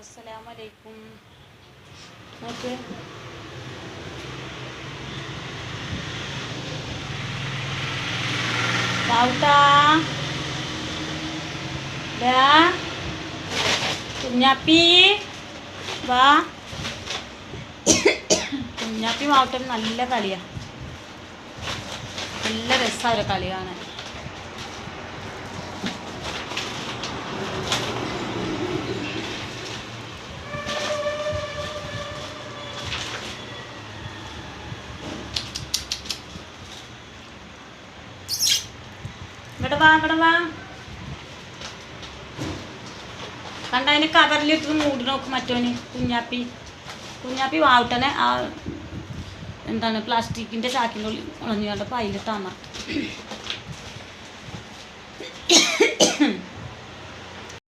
അസ്സലാമലൈക്കും. നോക്ക് ബാവുട്ടാ കുഞ്ഞാപ്പി വാ. കുഞ്ഞാപ്പി മാവട്ടൻ നല്ല കളിയാ, നല്ല രസമാണ് കളി കാണാൻ. ഇവിടെ വാ, ഇവിടെ വാ. കണ്ട അതിന് കവറിലിട്ട് മൂടി നോക്ക് മറ്റോന് കുഞ്ഞാപ്പി വാവട്ടനെ ആ എന്താണ് പ്ലാസ്റ്റിക്കിൻ്റെ ചാക്കിൻ്റെ ഉള്ളിൽ ഉണഞ്ഞു കണ്ടപ്പോൾ അതിലിട്ട് അമർത്തും.